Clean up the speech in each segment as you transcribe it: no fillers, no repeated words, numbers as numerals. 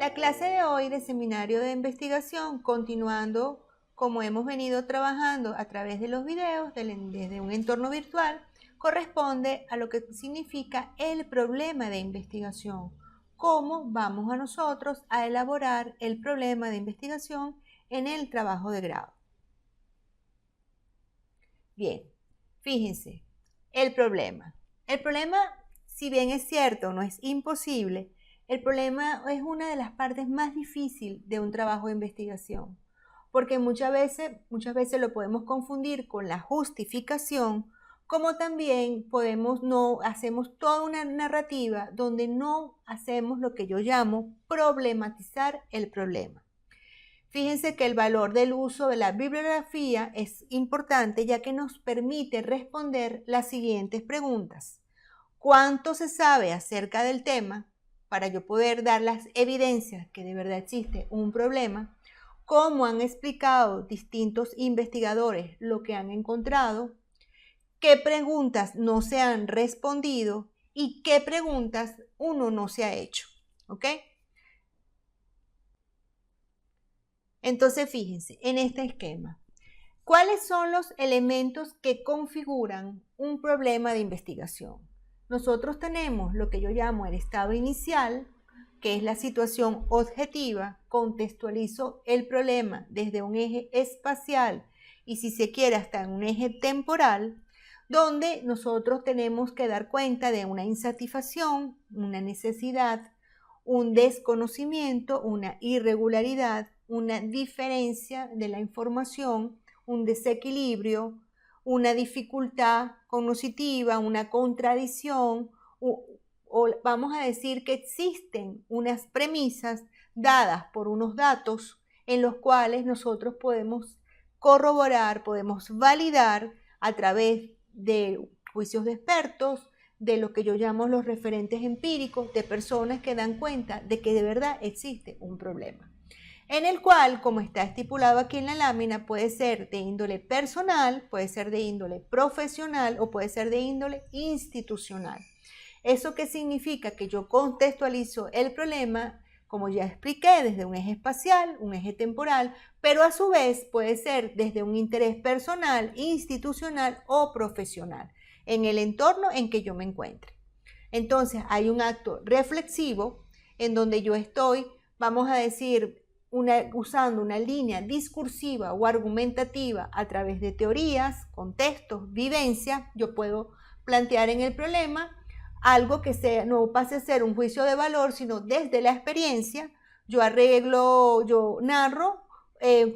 La clase de hoy de seminario de investigación, continuando como hemos venido trabajando a través de los videos desde un entorno virtual, corresponde a lo que significa el problema de investigación. Cómo vamos a nosotros a elaborar el problema de investigación en el trabajo de grado. Bien, fíjense, el problema. El problema, si bien es cierto, no es imposible, el problema es una de las partes más difíciles de un trabajo de investigación, porque muchas veces lo podemos confundir con la justificación, como también hacemos toda una narrativa donde no hacemos lo que yo llamo problematizar el problema. Fíjense que el valor del uso de la bibliografía es importante, ya que nos permite responder las siguientes preguntas. ¿Cuánto se sabe acerca del tema para yo poder dar las evidencias que de verdad existe un problema? ¿Cómo han explicado distintos investigadores lo que han encontrado? ¿Qué preguntas no se han respondido? ¿Y qué preguntas uno no se ha hecho? ¿Ok? Entonces, fíjense en este esquema. ¿Cuáles son los elementos que configuran un problema de investigación? Nosotros tenemos lo que yo llamo el estado inicial, que es la situación objetiva. Contextualizo el problema desde un eje espacial y, si se quiere, hasta en un eje temporal, donde nosotros tenemos que dar cuenta de una insatisfacción, una necesidad, un desconocimiento, una irregularidad, una diferencia de la información, un desequilibrio, una dificultad cognitiva, una contradicción, o vamos a decir que existen unas premisas dadas por unos datos en los cuales nosotros podemos corroborar, podemos validar a través de juicios de expertos, de lo que yo llamo los referentes empíricos, de personas que dan cuenta de que de verdad existe un problema, en el cual, como está estipulado aquí en la lámina, puede ser de índole personal, puede ser de índole profesional o puede ser de índole institucional. ¿Eso qué significa? Que yo contextualizo el problema, como ya expliqué, desde un eje espacial, un eje temporal, pero a su vez puede ser desde un interés personal, institucional o profesional, en el entorno en que yo me encuentre. Entonces hay un acto reflexivo en donde yo estoy, vamos a decir, usando una línea discursiva o argumentativa a través de teorías, contextos, vivencias. Yo puedo plantear en el problema algo que no pase a ser un juicio de valor, sino desde la experiencia. Yo narro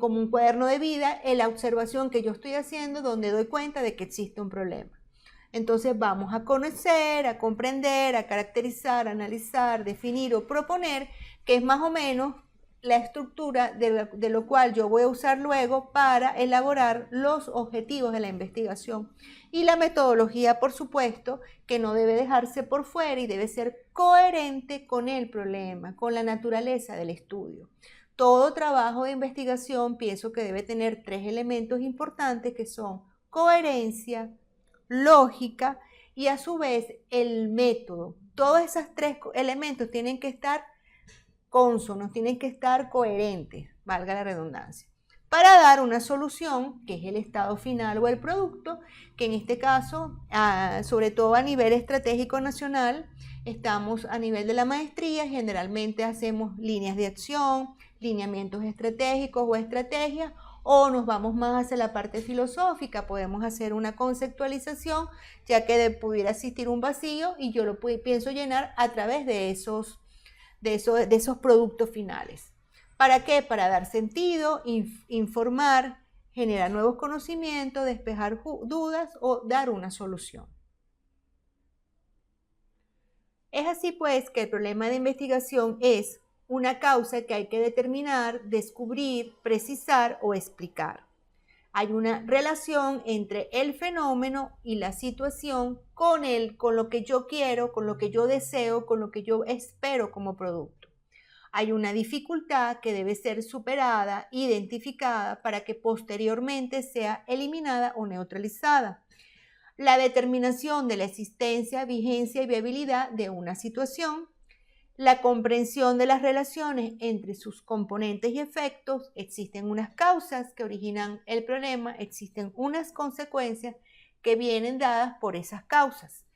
como un cuaderno de vida la observación que yo estoy haciendo, donde doy cuenta de que existe un problema. Entonces vamos a conocer, a comprender, a caracterizar, a analizar, definir o proponer, que es más o menos la estructura de lo cual yo voy a usar luego para elaborar los objetivos de la investigación. Y la metodología, por supuesto, que no debe dejarse por fuera y debe ser coherente con el problema, con la naturaleza del estudio. Todo trabajo de investigación pienso que debe tener 3 elementos importantes, que son coherencia, lógica y a su vez el método. Todos esos 3 elementos tienen que estar cónsonos, tienen que estar coherentes, valga la redundancia, para dar una solución, que es el estado final o el producto, que en este caso, sobre todo a nivel estratégico nacional, estamos a nivel de la maestría, generalmente hacemos líneas de acción, lineamientos estratégicos o estrategias, o nos vamos más hacia la parte filosófica, podemos hacer una conceptualización, ya que pudiera existir un vacío y yo lo pienso llenar a través de esos productos finales. ¿Para qué? Para dar sentido, informar, generar nuevos conocimientos, despejar dudas o dar una solución. Es así pues que el problema de investigación es una causa que hay que determinar, descubrir, precisar o explicar. Hay una relación entre el fenómeno y la situación con lo que yo quiero, con lo que yo deseo, con lo que yo espero como producto. Hay una dificultad que debe ser superada, identificada, para que posteriormente sea eliminada o neutralizada. La determinación de la existencia, vigencia y viabilidad de una situación. la comprensión de las relaciones entre sus componentes y efectos, existen unas causas que originan el problema, existen unas consecuencias que vienen dadas por esas causas.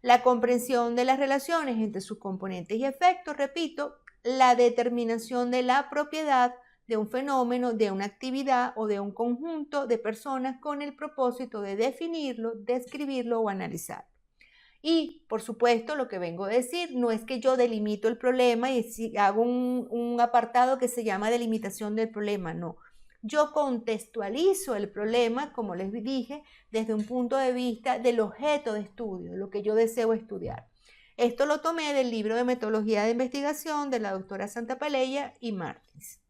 La comprensión de las relaciones entre sus componentes y efectos, repito, la determinación de la propiedad de un fenómeno, de una actividad o de un conjunto de personas con el propósito de definirlo, describirlo o analizarlo. Y, por supuesto, lo que vengo a decir no es que yo delimito el problema y hago un apartado que se llama delimitación del problema, no. Yo contextualizo el problema, como les dije, desde un punto de vista del objeto de estudio, lo que yo deseo estudiar. Esto lo tomé del libro de metodología de investigación de la doctora Santapalella y Martins.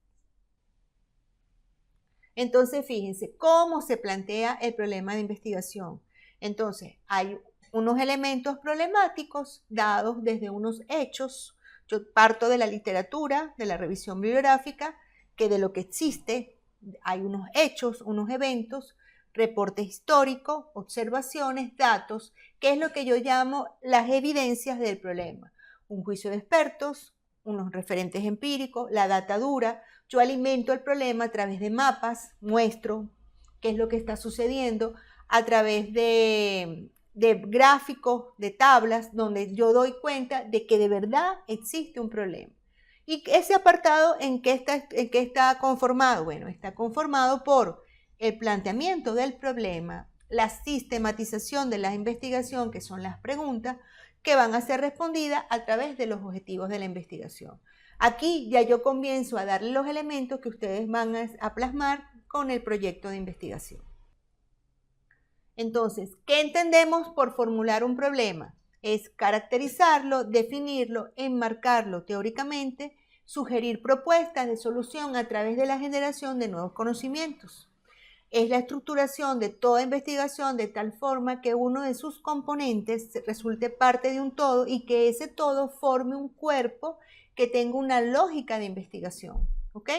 Entonces, fíjense cómo se plantea el problema de investigación. Entonces, hay unos elementos problemáticos dados desde unos hechos. Yo parto de la literatura, de la revisión bibliográfica, que de lo que existe hay unos hechos, unos eventos, reporte histórico, observaciones, datos, que es lo que yo llamo las evidencias del problema. Un juicio de expertos, unos referentes empíricos, la data dura. Yo alimento el problema a través de mapas, muestro qué es lo que está sucediendo, a través de gráficos, de tablas, donde yo doy cuenta de que de verdad existe un problema. ¿Y ese apartado en qué está conformado? Bueno, está conformado por el planteamiento del problema, la sistematización de la investigación, que son las preguntas, que van a ser respondidas a través de los objetivos de la investigación. Aquí ya yo comienzo a darle los elementos que ustedes van a plasmar con el proyecto de investigación. Entonces, ¿qué entendemos por formular un problema? Es caracterizarlo, definirlo, enmarcarlo teóricamente, sugerir propuestas de solución a través de la generación de nuevos conocimientos. Es la estructuración de toda investigación de tal forma que uno de sus componentes resulte parte de un todo y que ese todo forme un cuerpo que tenga una lógica de investigación. ¿Ok?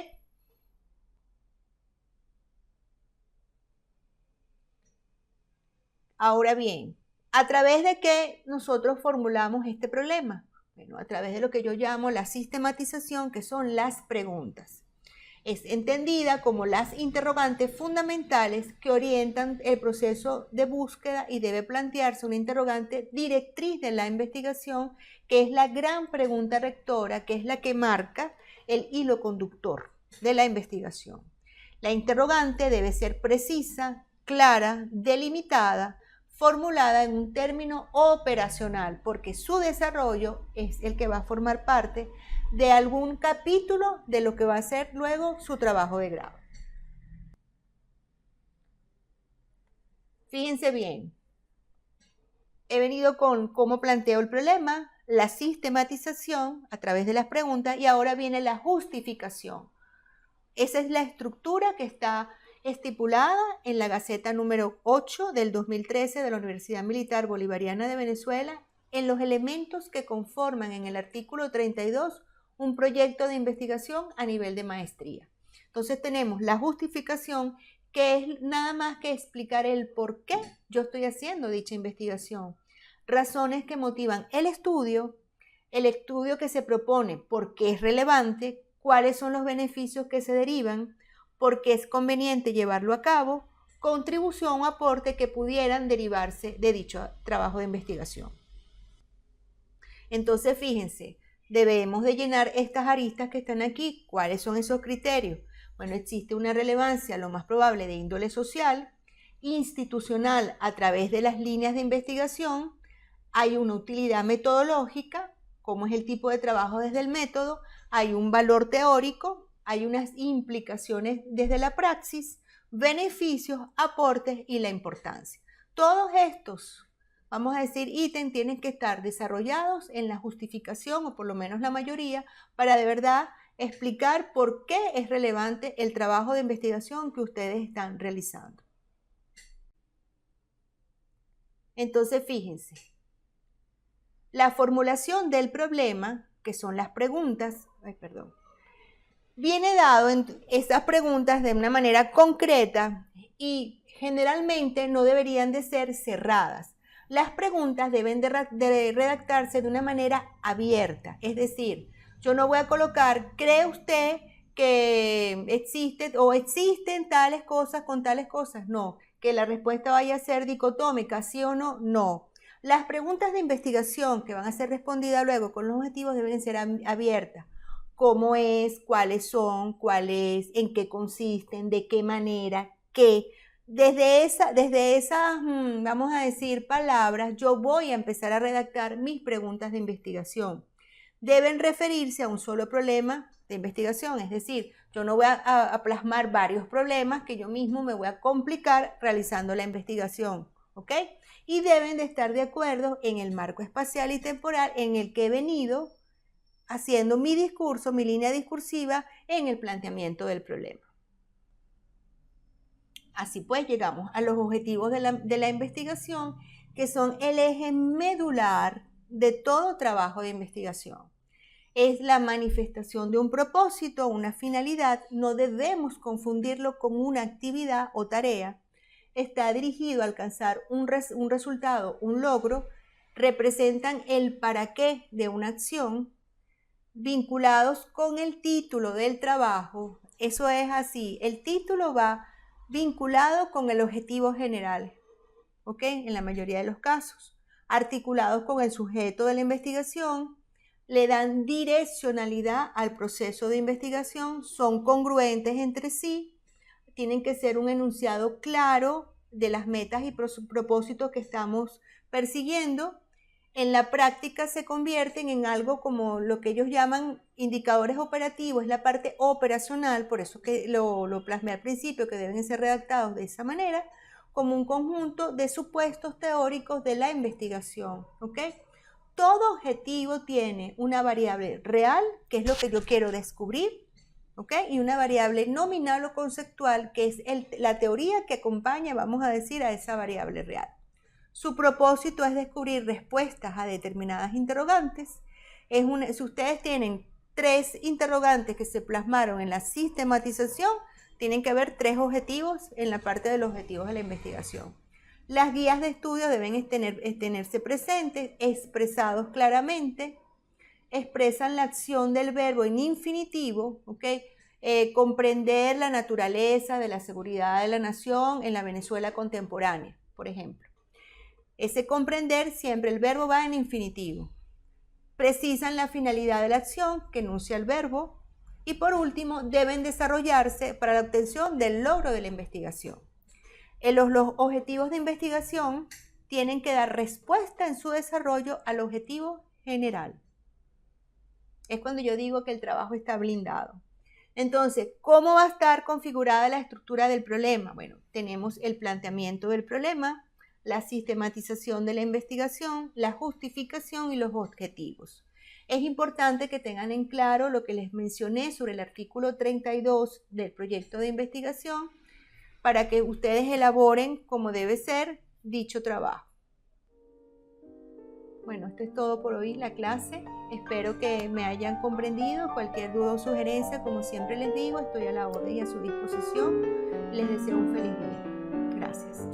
Ahora bien, ¿a través de qué nosotros formulamos este problema? Bueno, a través de lo que yo llamo la sistematización, que son las preguntas. Es entendida como las interrogantes fundamentales que orientan el proceso de búsqueda y debe plantearse una interrogante directriz de la investigación, que es la gran pregunta rectora, que es la que marca el hilo conductor de la investigación. La interrogante debe ser precisa, clara, delimitada, formulada en un término operacional, porque su desarrollo es el que va a formar parte de algún capítulo de lo que va a ser luego su trabajo de grado. Fíjense bien, he venido con cómo planteo el problema, la sistematización a través de las preguntas y ahora viene la justificación. Esa es la estructura que está estipulada en la Gaceta número 8 del 2013 de la Universidad Militar Bolivariana de Venezuela, en los elementos que conforman en el artículo 32 un proyecto de investigación a nivel de maestría. Entonces tenemos la justificación, que es nada más que explicar el por qué yo estoy haciendo dicha investigación, razones que motivan el estudio que se propone, por qué es relevante, cuáles son los beneficios que se derivan, por qué es conveniente llevarlo a cabo, contribución o aporte que pudieran derivarse de dicho trabajo de investigación. Entonces, fíjense, debemos de llenar estas aristas que están aquí. ¿Cuáles son esos criterios? Bueno, existe una relevancia, lo más probable, de índole social, institucional a través de las líneas de investigación, hay una utilidad metodológica, como es el tipo de trabajo desde el método, hay un valor teórico, hay unas implicaciones desde la praxis, beneficios, aportes y la importancia. Todos estos, vamos a decir, ítems tienen que estar desarrollados en la justificación, o por lo menos la mayoría, para de verdad explicar por qué es relevante el trabajo de investigación que ustedes están realizando. Entonces, fíjense, la formulación del problema, que son las preguntas, viene dado en esas preguntas de una manera concreta y generalmente no deberían de ser cerradas. Las preguntas deben de redactarse de una manera abierta, es decir, yo no voy a colocar, ¿cree usted que existe o existen tales cosas con tales cosas? No. Que la respuesta vaya a ser dicotómica, sí o no, no. Las preguntas de investigación que van a ser respondidas luego con los objetivos deben ser abiertas. ¿Cómo es? ¿Cuáles son? ¿Cuál es? ¿En qué consisten? ¿De qué manera? ¿Qué? Desde esas, vamos a decir, palabras, yo voy a empezar a redactar mis preguntas de investigación. Deben referirse a un solo problema de investigación, es decir, yo no voy a plasmar varios problemas que yo mismo me voy a complicar realizando la investigación, ¿ok? Y deben de estar de acuerdo en el marco espacial y temporal en el que he venido haciendo mi discurso, mi línea discursiva en el planteamiento del problema. Así pues, llegamos a los objetivos de la investigación, que son el eje medular de todo trabajo de investigación. Es la manifestación de un propósito, una finalidad, no debemos confundirlo con una actividad o tarea. Está dirigido a alcanzar un resultado, un logro, representan el para qué de una acción, vinculados con el título del trabajo. Eso es así, el título va vinculado con el objetivo general, ¿ok? En la mayoría de los casos, articulados con el sujeto de la investigación, le dan direccionalidad al proceso de investigación, son congruentes entre sí, tienen que ser un enunciado claro de las metas y propósitos que estamos persiguiendo. En la práctica se convierten en algo como lo que ellos llaman indicadores operativos, es la parte operacional, por eso que lo plasmé al principio, que deben ser redactados de esa manera, como un conjunto de supuestos teóricos de la investigación, ¿ok? Todo objetivo tiene una variable real, que es lo que yo quiero descubrir, ¿ok? Y una variable nominal o conceptual, que es la teoría que acompaña, vamos a decir, a esa variable real. Su propósito es descubrir respuestas a determinadas interrogantes. Si ustedes tienen 3 interrogantes que se plasmaron en la sistematización, tienen que haber 3 objetivos en la parte de los objetivos de la investigación. Las guías de estudio deben tenerse presentes, expresados claramente, expresan la acción del verbo en infinitivo, ¿ok? Comprender la naturaleza de la seguridad de la nación en la Venezuela contemporánea, por ejemplo. Ese comprender, siempre el verbo va en infinitivo. Precisan la finalidad de la acción que enuncia el verbo. Y por último, deben desarrollarse para la obtención del logro de la investigación. Los objetivos de investigación tienen que dar respuesta en su desarrollo al objetivo general. Es cuando yo digo que el trabajo está blindado. Entonces, ¿cómo va a estar configurada la estructura del problema? Bueno, tenemos el planteamiento del problema, la sistematización de la investigación, la justificación y los objetivos. Es importante que tengan en claro lo que les mencioné sobre el artículo 32 del proyecto de investigación para que ustedes elaboren como debe ser dicho trabajo. Bueno, esto es todo por hoy, la clase. Espero que me hayan comprendido. Cualquier duda o sugerencia, como siempre les digo, estoy a la orden y a su disposición. Les deseo un feliz día. Gracias.